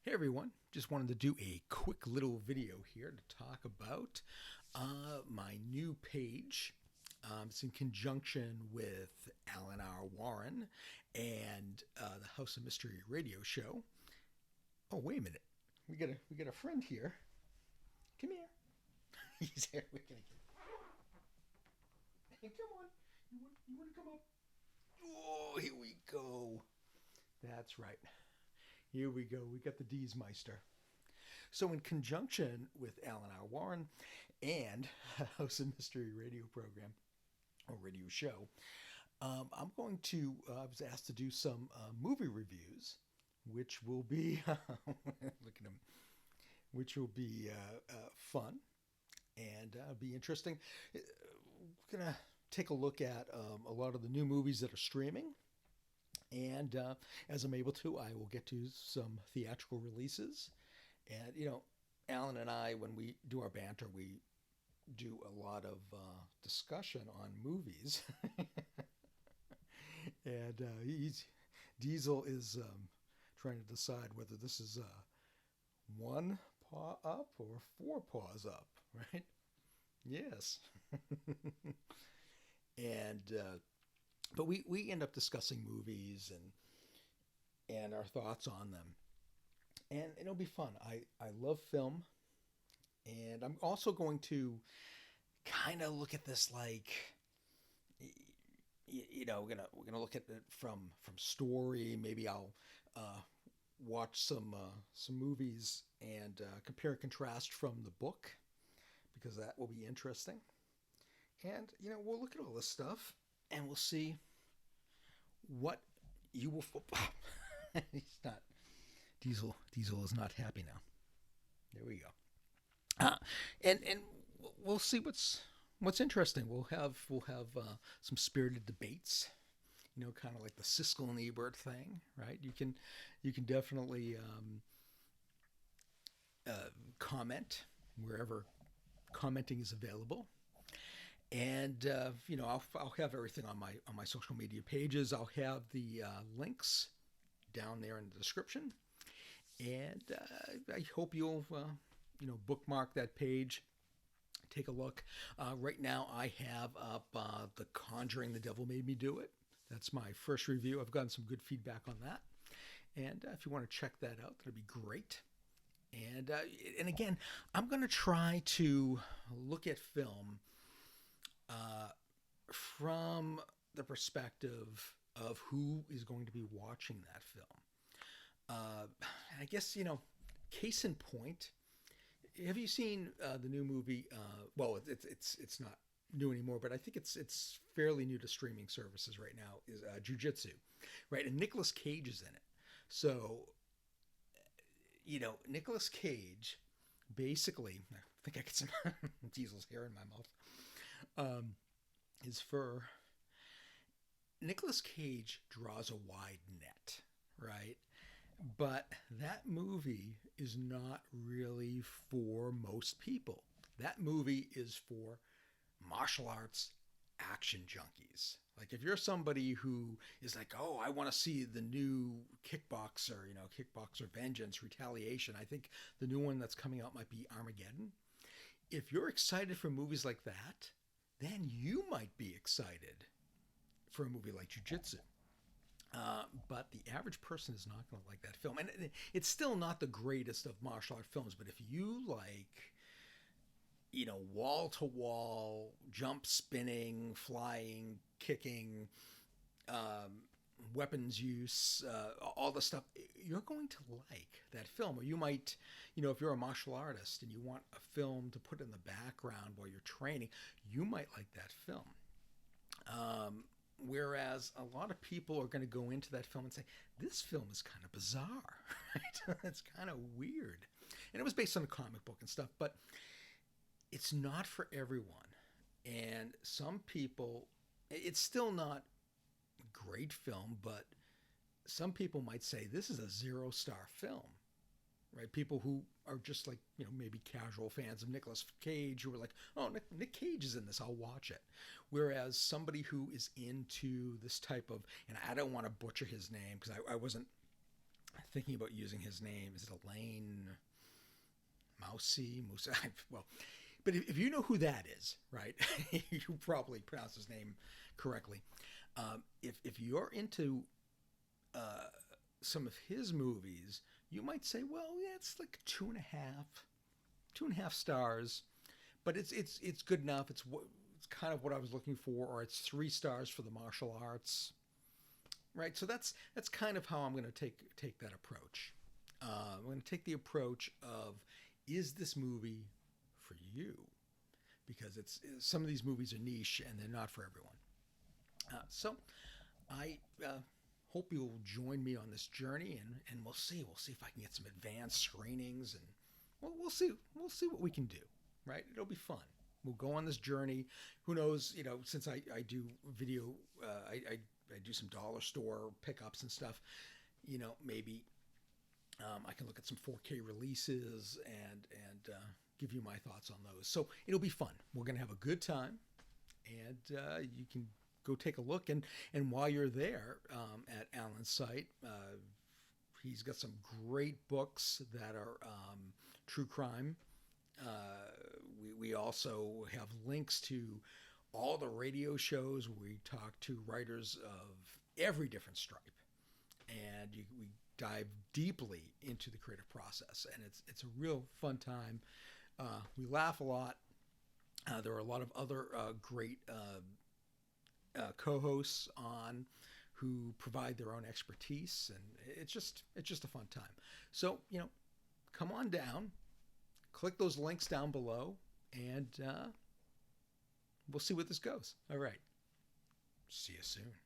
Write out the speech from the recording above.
Hey everyone, just wanted to do a quick little video here to talk about my new page. It's in conjunction with Alan R. Warren and the House of Mystery radio show. Oh, wait a minute. We got a friend here. Come here. He's here. Hey, come on. You want to come up? Oh, here we go. That's right. Here we go. We got the D's Meister. So, in conjunction with Alan R. Warren and House of Mystery radio program or radio show, I'm going to, I was asked to do some movie reviews, which will be, look at him, which will be fun and be interesting. We're going to take a look at a lot of the new movies that are streaming. And as I'm able to, I will get to some theatrical releases. And, Alan and I, when we do our banter, we do a lot of discussion on movies. And Diesel is trying to decide whether this is one paw up or four paws up, right? Yes. And but we end up discussing movies and our thoughts on them, and it'll be fun. I love film, and I'm also going to kind of look at this like we're gonna look at it from story. Maybe I'll watch some movies and compare and contrast from the book because that will be interesting. And we'll look at all this stuff and we'll see what you will. He's not. Diesel is not happy now. There we go. And we'll see what's interesting. We'll have some spirited debates. Kind of like the Siskel and Ebert thing, right? You can definitely comment wherever commenting is available. And I'll have everything on my social media pages. I'll have the links down there in the description, and I hope you'll bookmark that page. Take a look. Right now, I have up The Conjuring: The Devil Made Me Do It. That's my first review. I've gotten some good feedback on that, and if you want to check that out, that'd be great. And again, I'm going to try to look at film from the perspective of who is going to be watching that film. I guess, case in point, have you seen the new movie? Well, it's not new anymore, but I think it's fairly new to streaming services right now. Is Jiu-Jitsu, right? And Nicolas Cage is in it. So, Nicolas Cage, basically, I think I get some Diesel's hair in my mouth. His fur. Nicolas Cage draws a wide net, right? But that movie is not really for most people. That movie is for martial arts action junkies. Like if you're somebody who is like, oh, I want to see the new Kickboxer, Kickboxer Vengeance, Retaliation. I think the new one that's coming out might be Armageddon. If you're excited for movies like that, then you might be excited for a movie like Jiu-Jitsu. But the average person is not going to like that film. And it's still not the greatest of martial art films, but if you like, wall to wall, jump, spinning, flying, kicking, weapons use, all the stuff, you're going to like that film. Or you might, if you're a martial artist and you want a film to put in the background while you're training, you might like that film. Whereas a lot of people are going to go into that film and say, this film is kind of bizarre, right? It's kind of weird. And it was based on a comic book and stuff, but it's not for everyone. And some people, it's still not a great film, but some people might say this is a 0-star film, right? People who are just like, maybe casual fans of Nicolas Cage who are like, oh, Nick Cage is in this, I'll watch it. Whereas somebody who is into this type of, and I don't want to butcher his name because I wasn't thinking about using his name. Is it Elaine Mousy? Well, but if you know who that is, right, you probably pronounce his name correctly. If you're into uh, some of his movies, you might say, well, yeah, it's like 2.5 stars, but it's good enough. It's kind of what I was looking for, or it's 3 stars for the martial arts, right? So that's kind of how I'm going to take that approach. I'm going to take the approach of, is this movie for you? Because it's some of these movies are niche and they're not for everyone. So I hope you'll join me on this journey, and we'll see if I can get some advanced screenings, and we'll see what we can do. Right? It'll be fun. We'll go on this journey. Who knows? Since I do video, I do some dollar store pickups and stuff. Maybe I can look at some 4K releases and give you my thoughts on those. So it'll be fun. We're gonna have a good time, and you can go take a look. And while you're there at Alan's site, he's got some great books that are true crime. We also have links to all the radio shows where we talk to writers of every different stripe, and we dive deeply into the creative process, and it's a real fun time. We laugh a lot. There are a lot of other great co-hosts on who provide their own expertise, and it's just a fun time. So come on down, click those links down below, and we'll see where this goes. All right. See you soon.